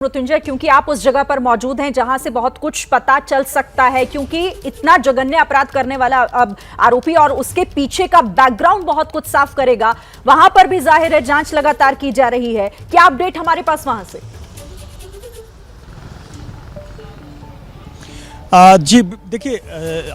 मृत्युंजय, क्योंकि आप उस जगह पर मौजूद हैं जहां से बहुत कुछ पता चल सकता है, क्योंकि इतना जघन्य अपराध करने वाला आरोपी और उसके पीछे का बैकग्राउंड बहुत कुछ साफ करेगा। वहां पर भी जाहिर है जांच लगातार की जा रही है। क्या अपडेट हमारे पास वहां से? जी देखिए,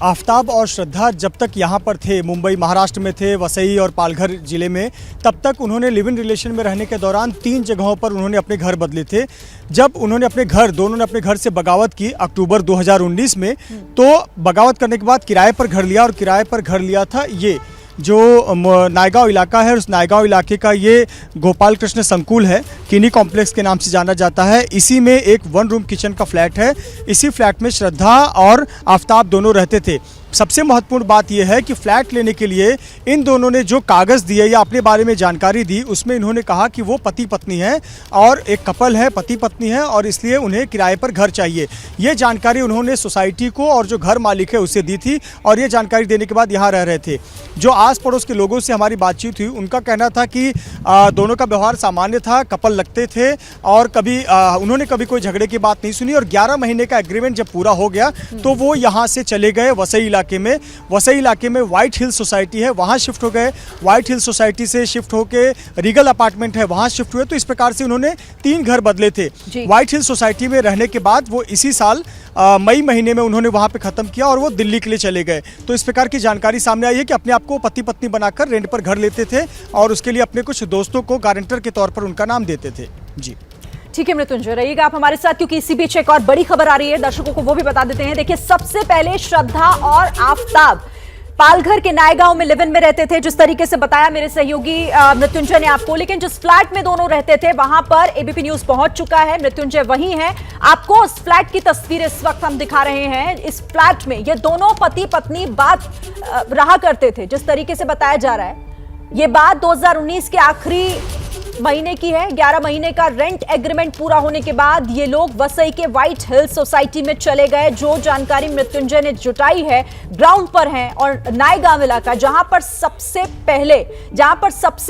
आफताब और श्रद्धा जब तक यहाँ पर थे, मुंबई महाराष्ट्र में थे, वसई और पालघर ज़िले में, तब तक उन्होंने लिव इन रिलेशन में रहने के दौरान 3 जगहों पर उन्होंने अपने घर बदले थे। जब उन्होंने दोनों ने अपने घर से बगावत की अक्टूबर 2019 में, तो बगावत करने के बाद किराए पर घर लिया और किराए पर घर लिया था ये जो नायगांव इलाका है। उस नायगांव इलाके का ये गोपाल कृष्ण संकुल है, किनी कॉम्प्लेक्स के नाम से जाना जाता है। इसी में एक 1 रूम किचन का फ्लैट है। इसी फ्लैट में श्रद्धा और आफताब दोनों रहते थे। सबसे महत्वपूर्ण बात यह है कि फ्लैट लेने के लिए इन दोनों ने जो कागज़ दिए या अपने बारे में जानकारी दी, उसमें इन्होंने कहा कि वो पति पत्नी हैं और एक कपल है, पति पत्नी है, और इसलिए उन्हें किराए पर घर चाहिए। ये जानकारी उन्होंने सोसाइटी को और जो घर मालिक है उसे दी थी, और ये जानकारी देने के बाद यहाँ रह रहे थे। जो आस पड़ोस के लोगों से हमारी बातचीत हुई, उनका कहना था कि दोनों का व्यवहार सामान्य था, कपल लगते थे और कभी उन्होंने कभी कोई झगड़े की बात नहीं सुनी। और 11 महीने का एग्रीमेंट जब पूरा हो गया तो वो यहाँ से चले गए वसई इलाके में व्हाइट हिल सोसाइटी है, वहाँ शिफ्ट हो गए। व्हाइट हिल सोसाइटी से शिफ्ट होके रीगल अपार्टमेंट है, वहाँ शिफ्ट हुए। तो इस प्रकार से उन्होंने 3 घर बदले थे। व्हाइट हिल सोसाइटी में रहने के बाद वो इसी साल मई महीने में उन्होंने वहाँ पे ख़त्म किया और वो दिल्ली के लिए चले गए। तो इस प्रकार की जानकारी सामने आई है कि अपने आप को पति पत्नी बनाकर रेंट पर घर लेते थे और उसके लिए अपने कुछ दोस्तों को गारंटर के तौर पर उनका नाम देते थे। जी ठीक है मृत्युंजय, रहिएगा आप हमारे साथ, क्योंकि इसी बीच एक और बड़ी खबर आ रही है, दर्शकों को वो भी बता देते हैं। देखिए, सबसे पहले श्रद्धा और आफताब पालघर के नायगांव में लिव इन में रहते थे, जिस तरीके से बताया मेरे सहयोगी मृत्युंजय ने आपको। लेकिन जिस फ्लैट में दोनों रहते थे वहां पर एबीपी न्यूज पहुंच चुका है, मृत्युंजय वही है। आपको उस फ्लैट की तस्वीर इस वक्त हम दिखा रहे हैं। इस फ्लैट में ये दोनों पति पत्नी बात रहा करते थे, जिस तरीके से बताया जा रहा है। ये बात 2019 के आखिरी महीने की है। 11 महीने का रेंट एग्रीमेंट पूरा होने के बाद ये लोग वसई के व्हाइट हिल सोसाइटी में चले गए। जो जानकारी मृत्युंजय ने जुटाई है, ग्राउंड पर है और नायगांव इलाका जहां पर सबसे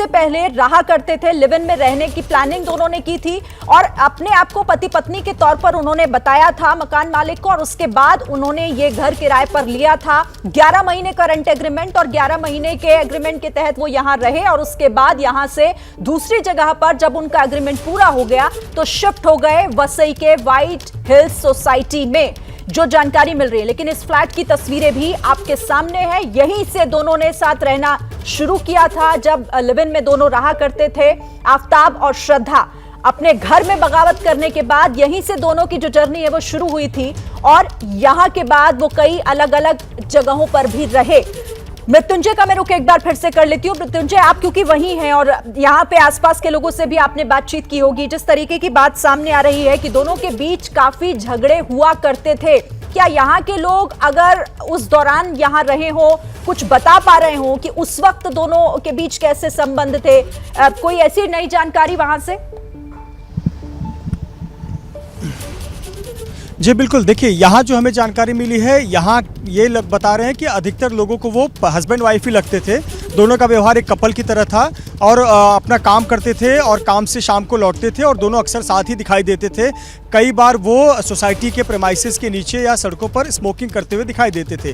पहले रहा करते थे, लिव इन में रहने की प्लानिंग दोनों ने की थी और अपने आप को पति पत्नी के तौर पर उन्होंने बताया था मकान मालिक को। और उसके बाद उन्होंने ये घर किराए पर लिया था। 11 महीने का रेंट एग्रीमेंट और 11 महीने के एग्रीमेंट के तहत वो यहां रहे और उसके बाद यहां से दूसरी जगह पर जब उनका एग्रीमेंट पूरा हो गया तो शिफ्ट हो गए वसई के व्हाइट हिल सोसाइटी में, जो जानकारी मिल रही है। लेकिन इस फ्लैट की तस्वीरें भी आपके सामने है। यहीं से दोनों ने साथ रहना शुरू किया था जब लिव इन में दोनों रहा करते थे। आफताब और श्रद्धा अपने घर में बगावत करने के बाद यहीं से दोनों की जो जर्नी है वो शुरू हुई थी और यहां के बाद वो कई अलग अलग जगहों पर भी रहे। मृत्युंजय का मैं रुक एक बार फिर से कर लेती हूँ। मृत्युंजय, आप क्योंकि वहीं हैं और यहाँ पे आसपास के लोगों से भी आपने बातचीत की होगी, जिस तरीके की बात सामने आ रही है कि दोनों के बीच काफी झगड़े हुआ करते थे, क्या यहाँ के लोग अगर उस दौरान यहाँ रहे हो कुछ बता पा रहे हो कि उस वक्त दोनों के बीच कैसे संबंध थे? कोई ऐसी नई जानकारी वहां से? जी बिल्कुल, देखिए यहाँ जो हमें जानकारी मिली है, यहाँ ये लोग बता रहे हैं कि अधिकतर लोगों को वो हस्बैंड वाइफ ही लगते थे। दोनों का व्यवहार एक कपल की तरह था और अपना काम करते थे और काम से शाम को लौटते थे और दोनों अक्सर साथ ही दिखाई देते थे। कई बार वो सोसाइटी के प्रेमाइसेस के नीचे या सड़कों पर स्मोकिंग करते हुए दिखाई देते थे।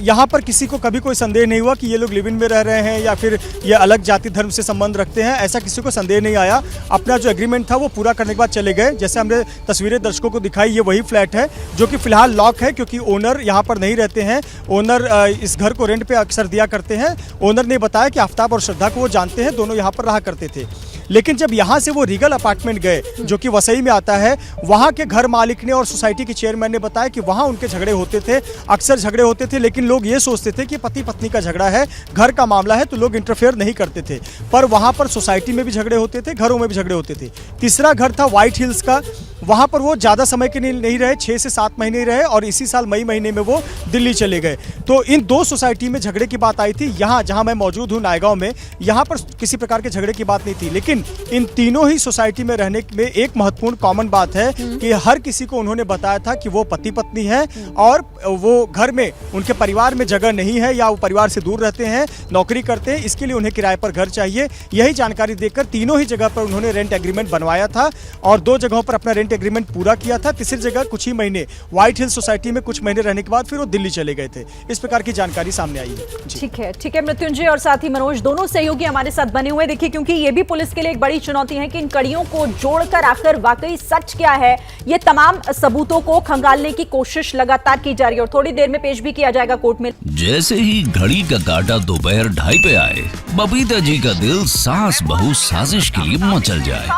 यहाँ पर किसी को कभी कोई संदेह नहीं हुआ कि ये लोग लिव इन में रह रहे हैं या फिर ये अलग जाति धर्म से संबंध रखते हैं, ऐसा किसी को संदेह नहीं आया। अपना जो एग्रीमेंट था वो पूरा करने के बाद चले गए। जैसे हमने तस्वीरें दर्शकों को दिखाई, ये वही फ्लैट है जो कि फिलहाल लॉक है क्योंकि ओनर यहाँ पर नहीं रहते हैं। ओनर इस घर को रेंट पे अक्सर दिया करते हैं। ओनर ने बताया कि आफताब और श्रद्धा को वो जानते हैं, दोनों यहाँ पर रहा करते थे। लेकिन जब यहाँ से वो रीगल अपार्टमेंट गए जो कि वसई में आता है, वहाँ के घर मालिक ने और सोसाइटी के चेयरमैन ने बताया कि वहाँ उनके झगड़े होते थे, अक्सर झगड़े होते थे। लेकिन लोग ये सोचते थे कि पति पत्नी का झगड़ा है, घर का मामला है, तो लोग इंटरफेयर नहीं करते थे। पर वहाँ पर सोसाइटी में भी झगड़े होते थे, घरों में भी झगड़े होते थे। तीसरा घर था व्हाइट हिल्स का, वहाँ पर वो ज़्यादा समय के लिए नहीं रहे, 6 से 7 महीने रहे और इसी साल मई महीने में वो दिल्ली चले गए। तो इन 2 सोसाइटी में झगड़े की बात आई थी। यहाँ जहाँ मैं मौजूद हूँ नायगांव में, यहाँ पर किसी प्रकार के झगड़े की बात नहीं थी। लेकिन इन तीनों ही सोसाइटी में रहने में एक महत्वपूर्ण कॉमन बात है कि हर किसी को उन्होंने बताया था कि वो पति पत्नी है और वो घर में उनके परिवार में जगह नहीं है या वो परिवार से दूर रहते हैं, नौकरी करते हैं, इसके लिए उन्हें किराए पर घर चाहिए। यही जानकारी देकर तीनों ही जगह पर उन्होंने रेंट एग्रीमेंट बनवाया था और 2 जगहों पर अपना रेंट एग्रीमेंट पूरा किया था, तीसरी जगह कुछ ही महीने व्हाइट हिल सोसाइटी में कुछ महीने रहने के बाद फिर वो दिल्ली चले गए थे। इस प्रकार की जानकारी सामने आई है। जी। ठीक है मृत्युंजय और साथ ही मनोज दोनों सहयोगी हमारे साथ बने हुए। देखिए, क्योंकि ये भी पुलिस के लिए एक बड़ी चुनौती है कि इन कड़ियों को जोड़कर आखिर वाकई सच क्या है, ये तमाम सबूतों को खंगालने की कोशिश लगातार की जा रही है और थोड़ी देर में पेश भी किया जाएगा कोर्ट में। जैसे ही घड़ी का काटा दोपहर 2:30 पे आए, बबीता जी का दिल सास बहू साजिश के लिए मचल जाए।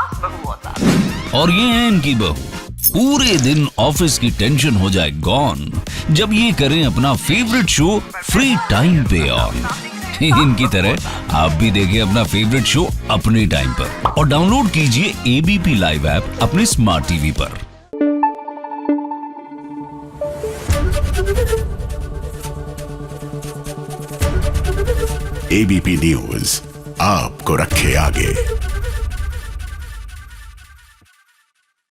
और ये है इनकी बहू, पूरे दिन ऑफिस की टेंशन हो जाए गॉन जब ये करें अपना फेवरेट शो फ्री टाइम पे ऑन। इनकी तरह आप भी देखिए अपना फेवरेट शो अपने टाइम पर और डाउनलोड कीजिए एबीपी लाइव ऐप अपने स्मार्ट टीवी पर। एबीपी न्यूज आपको रखे आगे।